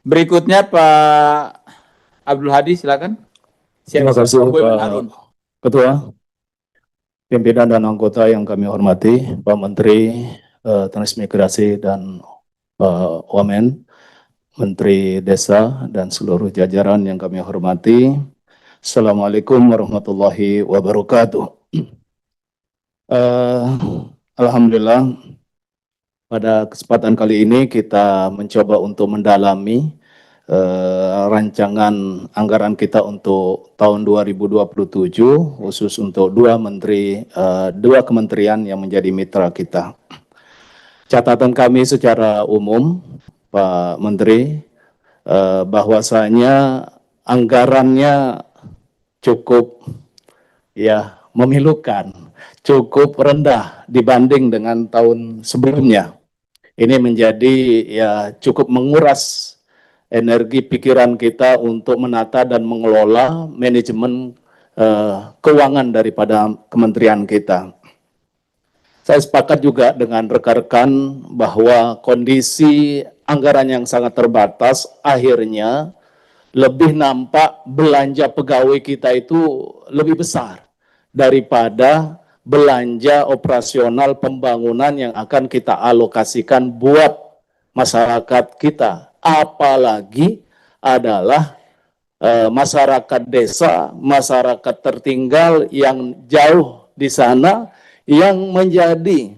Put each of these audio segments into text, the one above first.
Berikutnya Pak Abdul Hadi, silakan. Terima kasih Pak Harun. Ketua, pimpinan dan anggota yang kami hormati, Pak Menteri Transmigrasi dan Wamen, Menteri Desa dan seluruh jajaran yang kami hormati. Assalamualaikum warahmatullahi wabarakatuh. Alhamdulillah, pada kesempatan kali ini kita mencoba untuk mendalami rancangan anggaran kita untuk tahun 2027, khusus untuk dua kementerian yang menjadi mitra kita. Catatan kami secara umum, Pak Menteri, bahwasanya anggarannya cukup memilukan, cukup rendah dibanding dengan tahun sebelumnya. Ini menjadi cukup menguras energi pikiran kita untuk menata dan mengelola manajemen keuangan daripada kementerian kita. Saya sepakat juga dengan rekan-rekan bahwa kondisi anggaran yang sangat terbatas akhirnya lebih nampak belanja pegawai kita itu lebih besar daripada belanja operasional pembangunan yang akan kita alokasikan buat masyarakat kita. Apalagi adalah masyarakat desa, masyarakat tertinggal yang jauh di sana, yang menjadi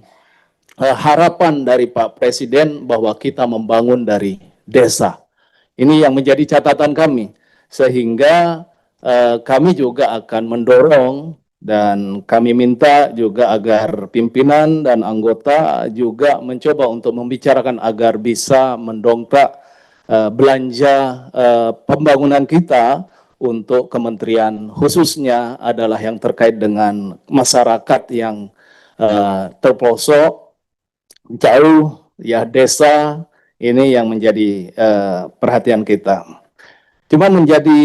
harapan dari Pak Presiden bahwa kita membangun dari desa. Ini yang menjadi catatan kami, sehingga kami juga akan mendorong dan kami minta juga agar pimpinan dan anggota juga mencoba untuk membicarakan agar bisa mendongkrak belanja pembangunan kita untuk kementerian, khususnya adalah yang terkait dengan masyarakat yang terpelosok, jauh, desa, ini yang menjadi perhatian kita. Cuma menjadi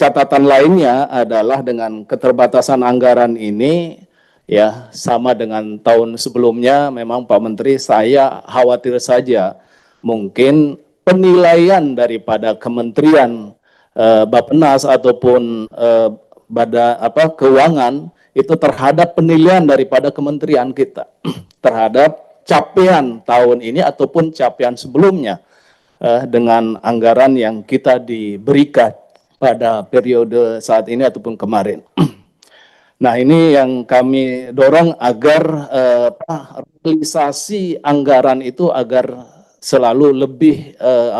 catatan lainnya adalah dengan keterbatasan anggaran ini, sama dengan tahun sebelumnya, memang Pak Menteri, saya khawatir saja mungkin penilaian daripada kementerian Bappenas ataupun keuangan itu terhadap penilaian daripada kementerian kita terhadap capaian tahun ini ataupun capaian sebelumnya dengan anggaran yang kita diberikan pada periode saat ini ataupun kemarin. Nah, ini yang kami dorong agar realisasi anggaran itu agar selalu lebih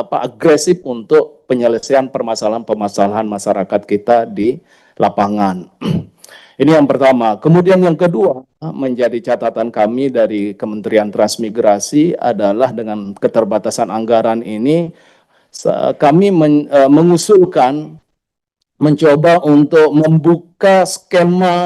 agresif untuk penyelesaian permasalahan-permasalahan masyarakat kita di lapangan. Ini yang pertama. Kemudian yang kedua, menjadi catatan kami dari Kementerian Transmigrasi adalah dengan keterbatasan anggaran ini, kami mengusulkan mencoba untuk membuka skema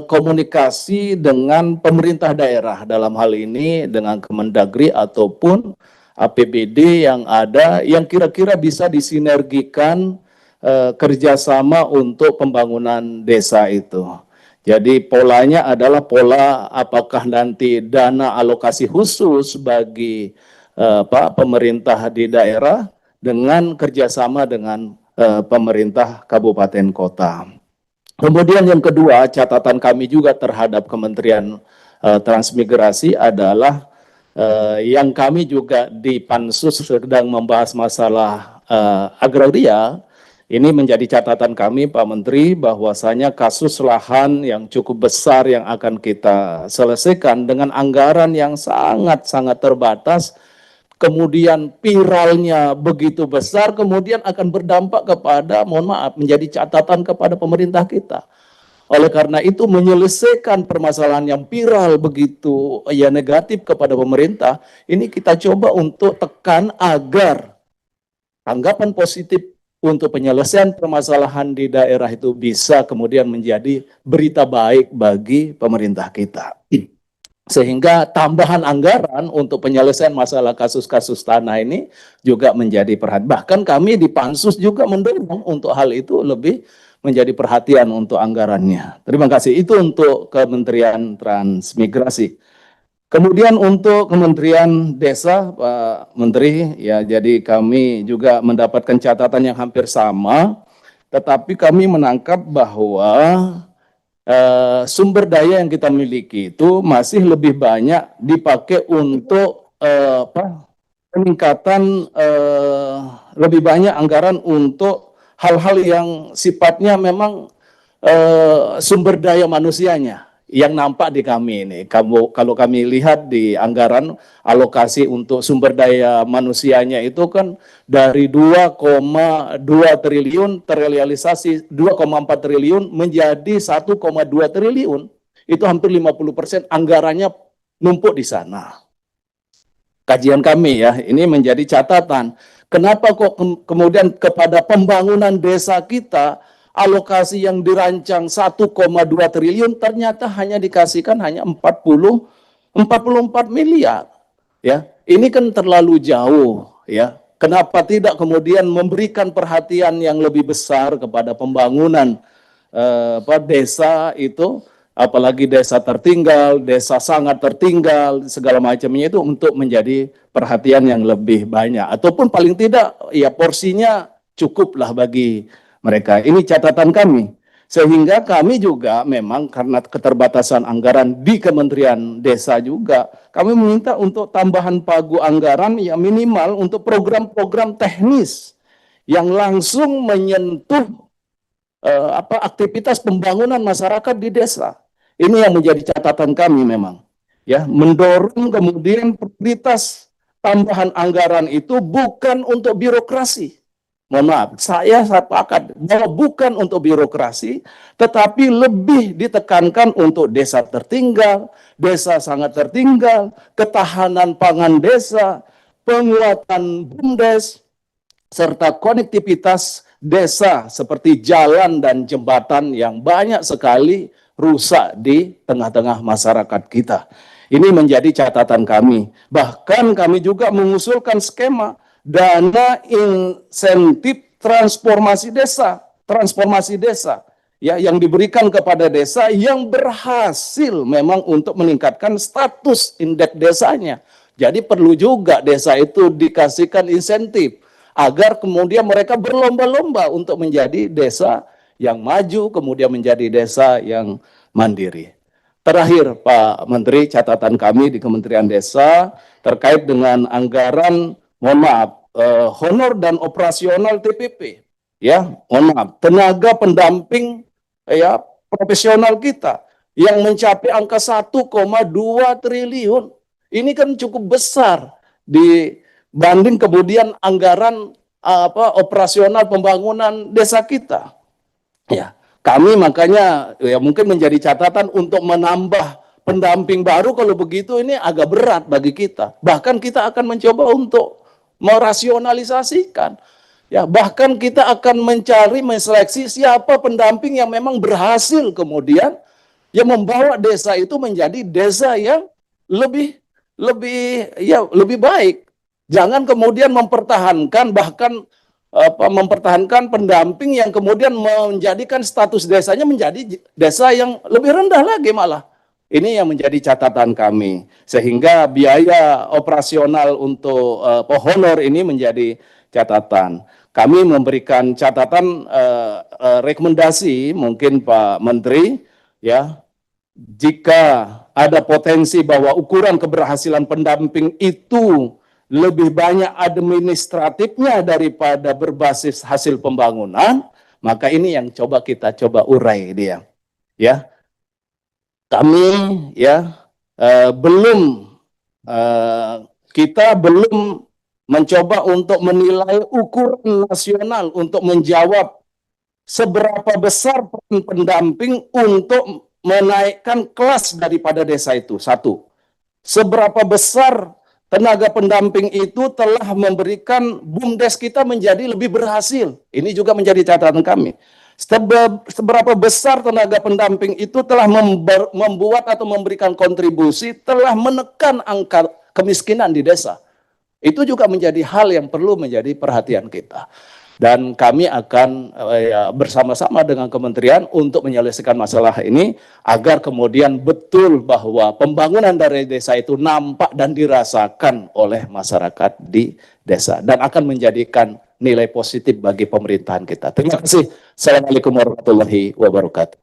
komunikasi dengan pemerintah daerah, dalam hal ini dengan Kemendagri ataupun APBD yang ada, yang kira-kira bisa disinergikan kerjasama untuk pembangunan desa itu. Jadi polanya adalah pola apakah nanti dana alokasi khusus bagi pemerintah di daerah dengan kerjasama dengan pemerintah kabupaten kota. Kemudian yang kedua, catatan kami juga terhadap Kementerian Transmigrasi adalah yang kami juga di Pansus sedang membahas masalah agraria. Ini menjadi catatan kami, Pak Menteri, bahwasanya kasus lahan yang cukup besar yang akan kita selesaikan dengan anggaran yang sangat-sangat terbatas, kemudian viralnya begitu besar, kemudian akan berdampak kepada, mohon maaf, menjadi catatan kepada pemerintah kita. Oleh karena itu, menyelesaikan permasalahan yang viral begitu negatif kepada pemerintah, ini kita coba untuk tekan agar tanggapan positif untuk penyelesaian permasalahan di daerah itu bisa kemudian menjadi berita baik bagi pemerintah kita. Sehingga tambahan anggaran untuk penyelesaian masalah kasus-kasus tanah ini juga menjadi perhatian. Bahkan kami di Pansus juga mendorong untuk hal itu lebih menjadi perhatian untuk anggarannya. Terima kasih. Itu untuk Kementerian Transmigrasi. Kemudian untuk Kementerian Desa, Pak Menteri, ya jadi kami juga mendapatkan catatan yang hampir sama, tetapi kami menangkap bahwa sumber daya yang kita miliki itu masih lebih banyak dipakai untuk peningkatan, lebih banyak anggaran untuk hal-hal yang sifatnya memang sumber daya manusianya yang nampak di kami ini. Kalau kami lihat di anggaran alokasi untuk sumber daya manusianya itu kan dari 2,2 triliun terrealisasi 2,4 triliun menjadi 1,2 triliun. Itu hampir 50% anggarannya numpuk di sana. Kajian kami ya, ini menjadi catatan. Kenapa kok kemudian kepada pembangunan desa kita alokasi yang dirancang 1,2 triliun ternyata hanya dikasihkan hanya 44 miliar. Ya, ini kan terlalu jauh ya. Kenapa tidak kemudian memberikan perhatian yang lebih besar kepada pembangunan desa itu, apalagi desa tertinggal, desa sangat tertinggal, segala macamnya itu untuk menjadi perhatian yang lebih banyak. Ataupun paling tidak ya porsinya cukuplah bagi mereka. Ini catatan kami. Sehingga kami juga memang karena keterbatasan anggaran di Kementerian Desa juga, kami meminta untuk tambahan pagu anggaran yang minimal untuk program-program teknis yang langsung menyentuh aktivitas pembangunan masyarakat di desa. Ini yang menjadi catatan kami memang. Ya, mendorong kemudian prioritas tambahan anggaran itu bukan untuk birokrasi. Mohon maaf, saya sepakat bahwa bukan untuk birokrasi, tetapi lebih ditekankan untuk desa tertinggal, desa sangat tertinggal, ketahanan pangan desa, penguatan BUMDes, serta konektivitas desa seperti jalan dan jembatan yang banyak sekali rusak di tengah-tengah masyarakat kita. Ini menjadi catatan kami. Bahkan kami juga mengusulkan skema dana insentif transformasi desa ya yang diberikan kepada desa yang berhasil memang untuk meningkatkan status indeks desanya. Jadi perlu juga desa itu dikasihkan insentif agar kemudian mereka berlomba-lomba untuk menjadi desa yang maju, kemudian menjadi desa yang mandiri. Terakhir Pak Menteri, catatan kami di Kementerian Desa terkait dengan anggaran, mohon maaf, honor dan operasional TPP, ya, mohon maaf, tenaga pendamping ya profesional kita yang mencapai angka 1,2 triliun. Ini kan cukup besar dibanding kemudian anggaran operasional pembangunan desa kita. Ya, kami makanya ya mungkin menjadi catatan untuk menambah pendamping baru. Kalau begitu ini agak berat bagi kita. Bahkan kita akan mencoba untuk merasionalisasikan. Ya, bahkan kita akan mencari, menseleksi siapa pendamping yang memang berhasil kemudian yang membawa desa itu menjadi desa yang lebih baik. Jangan kemudian mempertahankan mempertahankan pendamping yang kemudian menjadikan status desanya menjadi desa yang lebih rendah lagi malah. Ini yang menjadi catatan kami. Sehingga biaya operasional untuk honor ini menjadi catatan. Kami memberikan catatan rekomendasi mungkin Pak Menteri ya, jika ada potensi bahwa ukuran keberhasilan pendamping itu lebih banyak administratifnya daripada berbasis hasil pembangunan, maka ini yang kita coba urai dia. Ya, kami ya kita belum mencoba untuk menilai ukuran nasional untuk menjawab seberapa besar peran pendamping untuk menaikkan kelas daripada desa itu. Satu, seberapa besar tenaga pendamping itu telah memberikan BUMDes kita menjadi lebih berhasil. Ini juga menjadi catatan kami. Seberapa besar tenaga pendamping itu telah membuat atau memberikan kontribusi, telah menekan angka kemiskinan di desa. Itu juga menjadi hal yang perlu menjadi perhatian kita. Dan kami akan bersama-sama dengan kementerian untuk menyelesaikan masalah ini agar kemudian betul bahwa pembangunan dari desa itu nampak dan dirasakan oleh masyarakat di desa dan akan menjadikan nilai positif bagi pemerintahan kita. Terima kasih. Assalamualaikum warahmatullahi wabarakatuh.